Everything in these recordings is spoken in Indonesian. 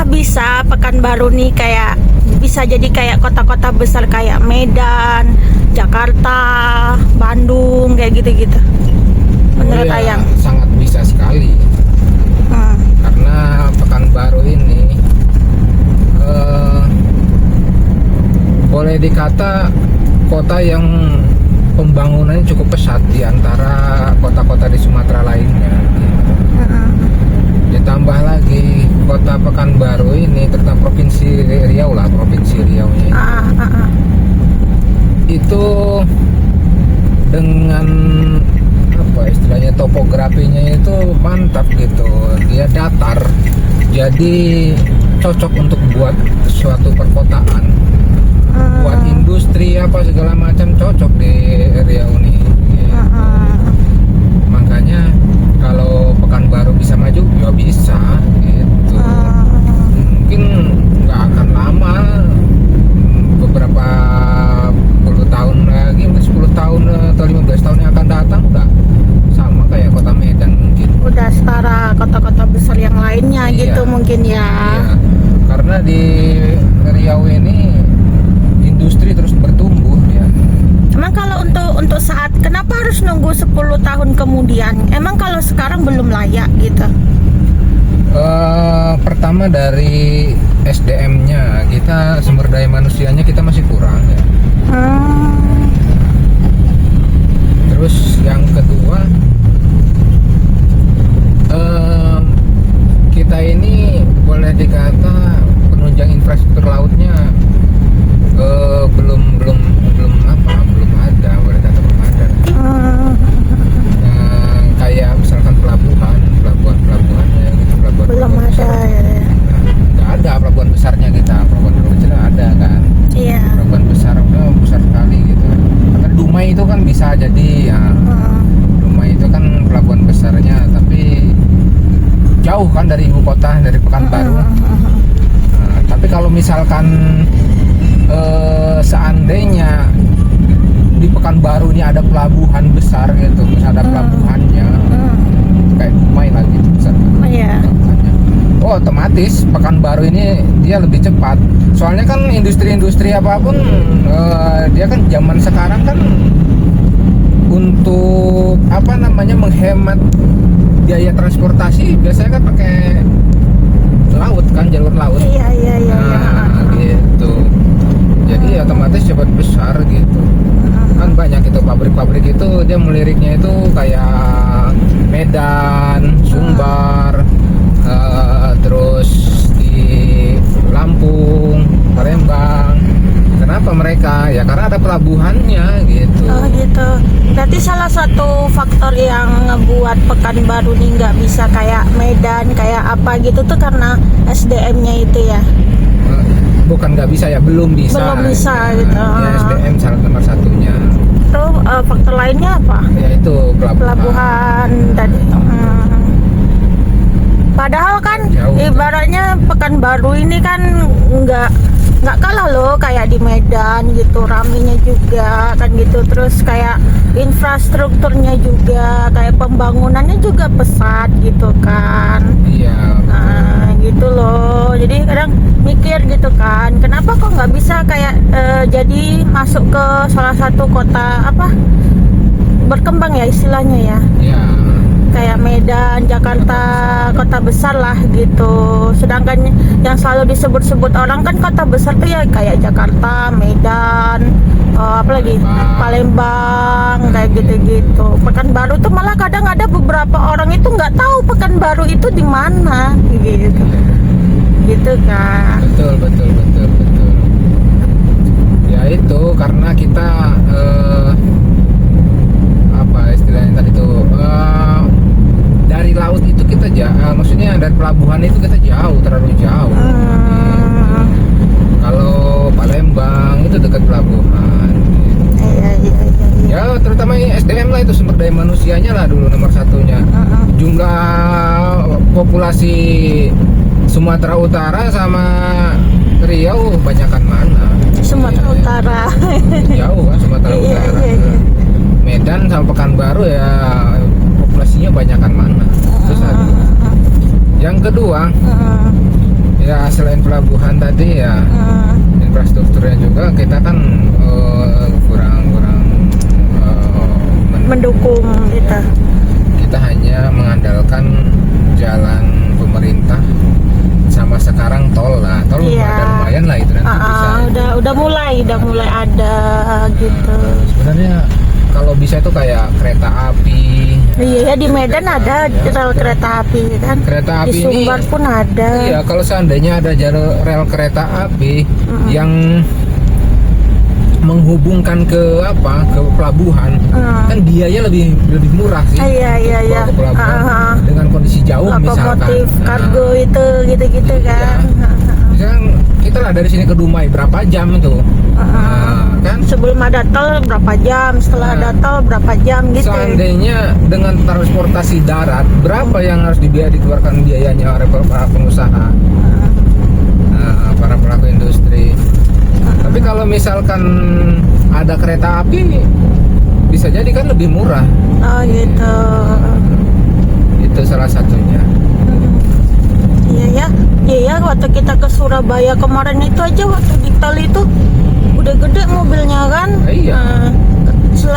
apakah bisa Pekanbaru nih kayak bisa jadi kayak kota-kota besar kayak Medan, Jakarta, Bandung kayak gitu-gitu? Menurut Ayang? Sangat bisa sekali. Karena Pekanbaru ini boleh dikata kota yang pembangunannya cukup pesat di antara kota-kota di Sumatera lainnya. Ditambah lagi kota Pekanbaru ini, terutama provinsi Riau lah, provinsi Riau ini, itu dengan apa istilahnya, topografinya itu mantap gitu. Dia datar, jadi cocok untuk buat suatu perkotaan, buat industri apa segala macam cocok di Riau ini. Makanya kalau Pekanbaru bisa maju, ya bisa gitu. Mungkin nggak akan lama, beberapa puluh tahun lagi, mungkin 10 tahun atau 15 tahun yang akan datang udah sama kayak kota Medan mungkin. Udah setara kota-kota besar yang lainnya gitu mungkin ya. Iya. Karena di Riau ini industri terus bertumbuh ya. Emang kalau untuk saat, kenapa harus nunggu 10 tahun kemudian? Emang kalau sekarang belum layak gitu? Pertama dari SDM-nya, kita sumber daya manusianya kita masih kurang ya. Terus yang kedua, kita ini boleh dikata penunjang infrastruktur lautnya belum ada, boleh kata belum ada. Kayak misalkan pelabuhannya gitu, Belum ada ya. nggak ada pelabuhan besarnya kita, pelabuhan kecilnya ada kan. Iya. Pelabuhan besar sekali gitu. Karena Dumai itu kan bisa jadi ya. Dumai itu kan pelabuhan besarnya, tapi jauh kan dari ibu kota, dari Pekanbaru. Tapi kalau misalkan seandainya di Pekanbaru ini ada pelabuhan besar gitu, misalnya ada pelabuhannya, kayak Dumai lah gitu besar. Oh, otomatis Pekanbaru ini dia lebih cepat. Soalnya kan industri-industri apapun dia kan zaman sekarang kan untuk apa namanya menghemat biaya transportasi biasanya kan pakai laut kan, jalur laut. Iya. Gitu. Jadi otomatis cepat besar gitu. Kan banyak itu pabrik-pabrik itu dia meliriknya itu kayak Medan, Sumbar, terus di Lampung, Palembang. Kenapa mereka? Ya karena ada pelabuhannya gitu. Oh gitu. Berarti salah satu faktor yang ngebuat Pekanbaru ini nggak bisa kayak Medan, kayak apa gitu tuh karena SDM-nya itu ya? Bukan nggak bisa ya, belum bisa. Belum bisa gitu. Ya SDM salah nomor satunya. Terus faktor lainnya apa? Ya itu Pelabuhan tadi. Padahal kan jauh. Ibaratnya Pekanbaru ini kan nggak kalah loh kayak di Medan gitu, ramenya juga kan gitu, terus kayak infrastrukturnya juga, kayak pembangunannya juga pesat gitu kan. Iya. Nah gitu loh, jadi kadang mikir gitu kan, kenapa kok nggak bisa kayak jadi masuk ke salah satu kota apa berkembang ya istilahnya ya. Iya. Kayak Medan, Jakarta, kota besar lah gitu. Sedangkan yang selalu disebut-sebut orang kan kota besar tuh ya kayak Jakarta, Medan, apalagi Palembang kayak gitu-gitu. Pekanbaru tuh malah kadang ada beberapa orang itu nggak tahu Pekanbaru itu di mana gitu. Gitu kan. Betul. Ya itu karena kita apa istilahnya tadi tuh, dari laut itu kita maksudnya dari pelabuhan itu kita terlalu jauh. Kalau Palembang itu dekat pelabuhan. Iya. Ya terutama SDM lah, itu sumber daya manusianya lah dulu nomor satunya. Jumlah populasi Sumatera Utara sama Riau banyakan mana? Sumatera Utara. Jauh kan Sumatera Utara. Iya. Medan sama Pekanbaru ya populasinya banyakan mana? Itu satu. Yang kedua, Ya selain pelabuhan tadi ya infrastrukturnya juga kita kan kurang mendukung gitu. Kita hanya mengandalkan jalan pemerintah sama sekarang tol lah. Tol ada lumayan lah itu nanti bisa. Udah mulai ada gitu. Sebenarnya kalau bisa itu kayak kereta api. Iya, di Medan ada rel kereta api kan. Kereta api di Sumbar ini, pun ada. Iya, kalau seandainya ada jalur rel kereta api yang menghubungkan ke pelabuhan, kan biayanya lebih murah sih. Iya. Ke pelabuhan dengan kondisi jauh misalkan. Lokomotif kargo itu gitu-gitu kan. Misalkan kita lah dari sini ke Dumai berapa jam tuh? Kan sebelum ada tol berapa jam, setelah ada tol berapa jam gitu. Seandainya dengan transportasi darat berapa yang harus dikeluarkan biayanya oleh para pengusaha, para pelaku industri. Tapi kalau misalkan ada kereta api bisa jadi kan lebih murah. Oh gitu. Itu salah satunya. Iya, waktu kita ke Surabaya kemarin itu aja, waktu di tol itu udah gede mobilnya kan. Iya.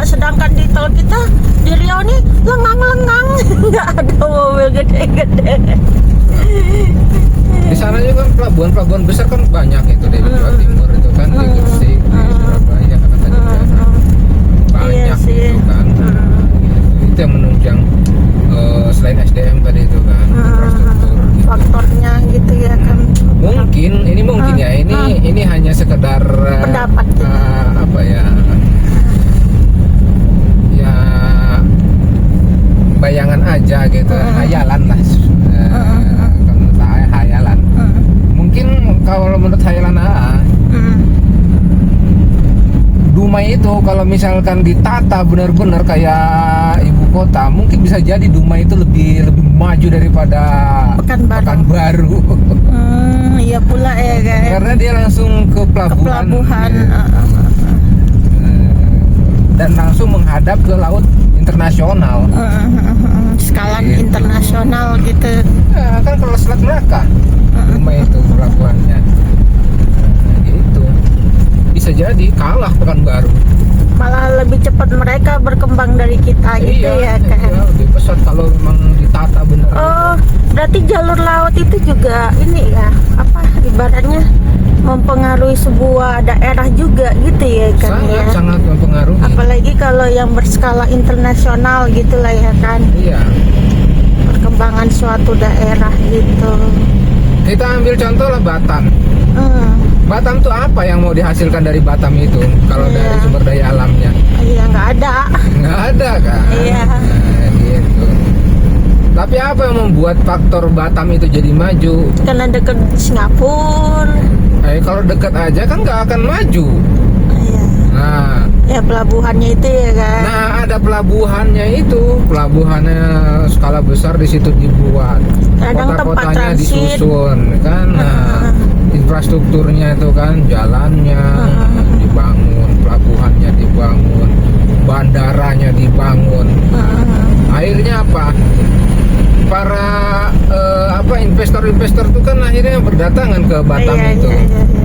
Sedangkan di tol kita di Riau nih lengang-lengang, nggak ada mobil gede-gede. Di sana juga kan pelabuhan besar kan banyak itu di Jawa Timur itu kan, di Gresik, di Surabaya kan tadi banyak itu kan. Itu yang menunjang selain SDM tadi itu kan, infrastruktur gitu. Faktornya gitu ya kan. Mungkin ini hanya sekedar pendapat apa ya bayangan aja gitu, hayalan lah. Kalau menurut saya hayalan. Mungkin kalau menurut hayalan Dumai itu kalau misalkan ditata benar-benar kayak ibu kota, mungkin bisa jadi Dumai itu lebih maju daripada Pekanbaru. Iya pula ya guys. Karena dia langsung ke pelabuhan. Dan langsung menghadap ke laut internasional. Skala internasional gitu. Nah, kan kalau Selat Melaka Dumai itu pelabuhannya. Gitu. Bisa jadi kalah Pekanbaru. Malah lebih cepat mereka berkembang dari kita gitu ya kan. Iya, lebih pesat kalau memang ditata benar. Oh, berarti jalur laut itu juga ini ya, ibaratnya mempengaruhi sebuah daerah juga gitu ya kan. Sangat mempengaruhi. Apalagi kalau yang berskala internasional gitulah ya kan. Iya. Perkembangan suatu daerah gitu. Kita ambil contoh lah Batam. Batam tuh apa yang mau dihasilkan dari Batam itu kalau dari sumber daya alamnya? Iya, nggak ada kan? Iya. Nah, gitu. Tapi apa yang membuat faktor Batam itu jadi maju? Karena dekat Singapura. Kalau dekat aja kan nggak akan maju. Iya. Nah, ya pelabuhannya itu ya kan. Nah, ada pelabuhannya skala besar di situ dibuat. Kota-kotanya disusun kan. Nah, infrastrukturnya itu kan, jalannya dibangun, pelabuhannya dibangun, bandaranya dibangun. Akhirnya apa? Para investor-investor itu kan akhirnya berdatangan ke Batam itu.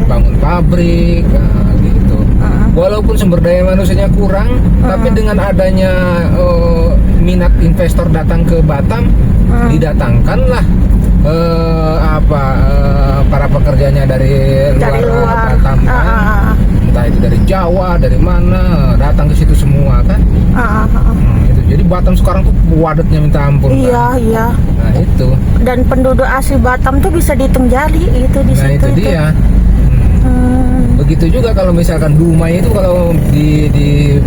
Bangun pabrik gitu. Walaupun sumber daya manusianya kurang, tapi dengan adanya minat investor datang ke Batam, didatangkanlah para pekerjanya dari luar Batam kan. Entah itu dari Jawa, dari mana, datang ke situ semua kan. Itu. Jadi Batam sekarang tuh padatnya minta ampun. Iya. Nah itu. Dan penduduk asli Batam tuh bisa dihitung jari itu di situ. Nah itu dia. Begitu juga kalau misalkan Dumai itu kalau di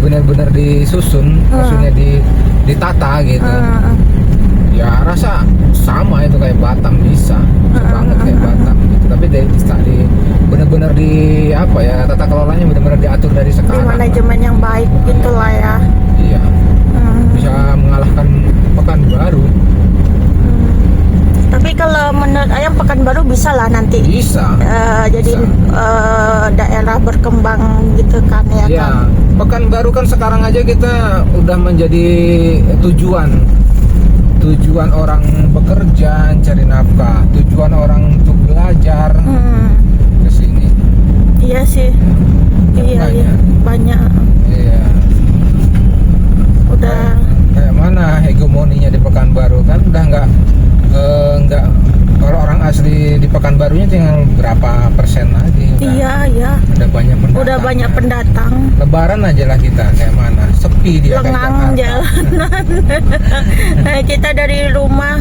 benar-benar disusun, maksudnya ditata gitu. Ya rasa sama itu kayak Batam, bisa banget kayak Batam gitu. Tapi di benar-benar tata kelolanya benar-benar diatur dari sekarang. Di manajemen yang baik gitulah ya. Iya. Bisa mengalahkan Pekanbaru. Tapi kalau menurut Ayam Pekanbaru bisa lah nanti. Bisa. Jadi daerah berkembang gitu kan ya. Iya. Kan? Pekanbaru kan sekarang aja kita udah menjadi tujuan tujuan orang bekerja cari nafkah, tujuan orang untuk belajar ke sini. Iya sih. Iya, iya, banyak. Iya. Udah Kayak mana hegemoninya di Pekanbaru kan udah nggak kalau orang asli di Pekanbarunya tinggal berapa persen lagi. iya. Udah banyak pendatang. Udah banyak pendatang. Lebaran aja lah kita kayak mana, sepi dia kayak Lengang Jakarta. jalanan. Kita dari rumah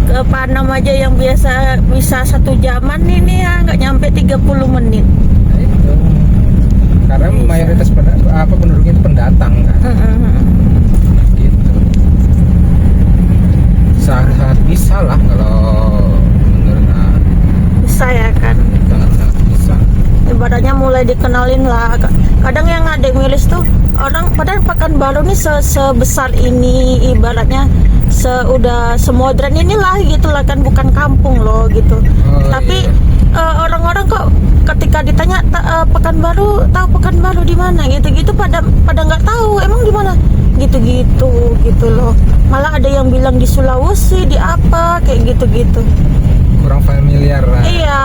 ke Panam aja yang biasa bisa 1 jaman ini ya nggak nyampe 30 menit. Nah, itu. Karena mayoritas penduduknya itu pendatang kan. Gitu. Sangat bisa lah kalau menurut Bisa ya kan. sangat bisa. Ibaratnya mulai dikenalin lah. Kadang yang ada miris tuh orang padahal Pekanbaru nih sebesar ini, ibaratnya udah semodern inilah gitu lah kan, bukan kampung loh gitu. Tapi Iya. orang-orang kok ketika ditanya Pekanbaru, tahu Pekanbaru di mana gitu-gitu pada nggak tahu emang di mana gitu loh. Malah ada yang bilang di Sulawesi, di apa kayak gitu. Kurang familiar lah. Iya,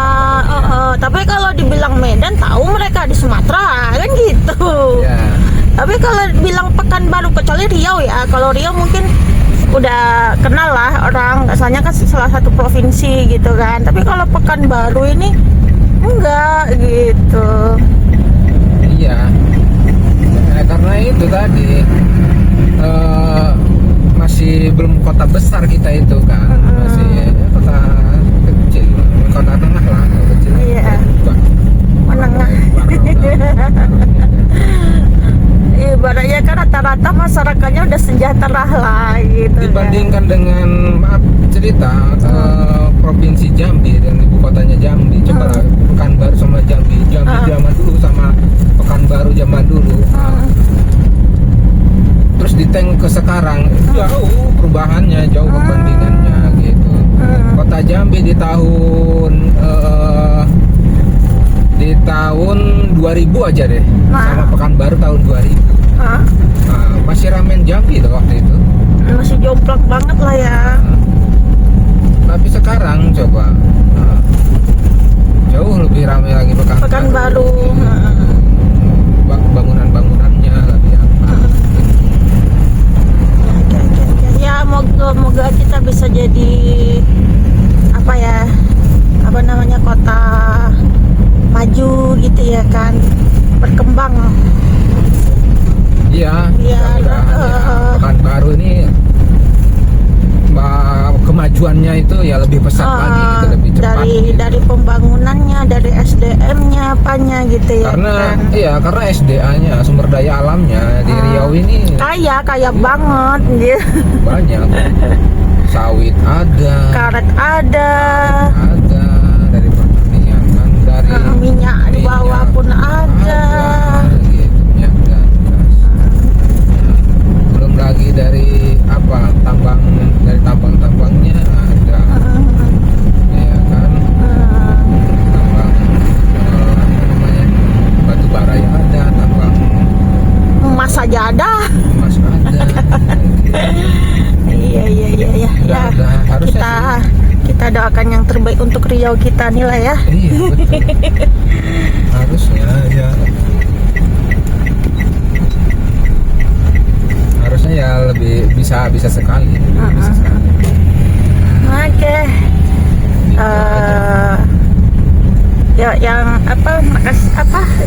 tapi kalau dibilang Medan tahu mereka di Sumatera kan gitu. Ya. Tapi kalau bilang Pekanbaru kecuali Riau ya, kalau Riau mungkin udah kenal lah orang, asalnya kan salah satu provinsi gitu kan. Tapi kalau Pekanbaru ini enggak gitu. Iya. Karena itu tadi masih belum kota besar kita itu kan, masih kota kecil, kota tengah lah, kecil. Iya. Menengah. Ibaratnya kan rata-rata masyarakatnya udah sejahtera lah gitu. Dibandingkan dengan cerita provinsi Jambi dan ibu kotanya Jambi, coba lah Pekanbaru sama Jambi zaman dulu sama Pekanbaru zaman dulu. Terus di tank ke sekarang jauh perubahannya, jauh perbandingannya gitu. Kota Jambi di tahun 2000 aja deh, sama Pekanbaru tahun 2000. Masih ramen Jambi tuh waktu itu. Masih jomplang banget lah ya. Tapi sekarang coba jauh lebih ramai lagi Pekanbaru. Bangunan-bangunannya lebih apa. Ya moga kita bisa jadi apa namanya kota maju gitu ya kan, berkembang. Iya. Biar Pekanbaru ini kemajuannya itu ya lebih pesat lagi gitu, lebih cepat gitu. dari pembangunannya, dari SDM-nya apanya gitu ya Karena kan. iya, karena SDA-nya, sumber daya alamnya di Riau ini Kaya banget gitu. banyak. Sawit ada, Karet ada, dari pertanian kan, dari minyak di bawah pun ada. gitu, minyak dan gas. Belum lagi dari tambangnya ada, ya kan, tambang batu bara ya ada, tambang Emas aja ada. emas ada. Iya ya. Harusnya Kita doakan yang terbaik untuk Riau kita nih lah ya. iya betul. Harusnya ya. Harusnya ya lebih bisa sekali. Bisa sekali. Oke. Ya yang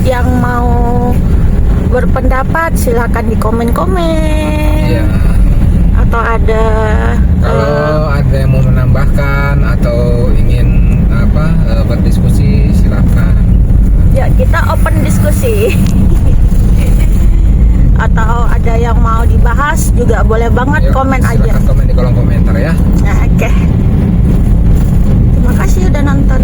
yang mau berpendapat silakan di komen-komen. Iya. Atau ada Kalau ada yang mau menambahkan atau ingin berdiskusi silakan. ya kita open diskusi. Atau ada yang mau dibahas juga boleh banget, Yuk, komen aja. silakan komen di kolom komentar ya. Nah, oke. Terima kasih udah nonton.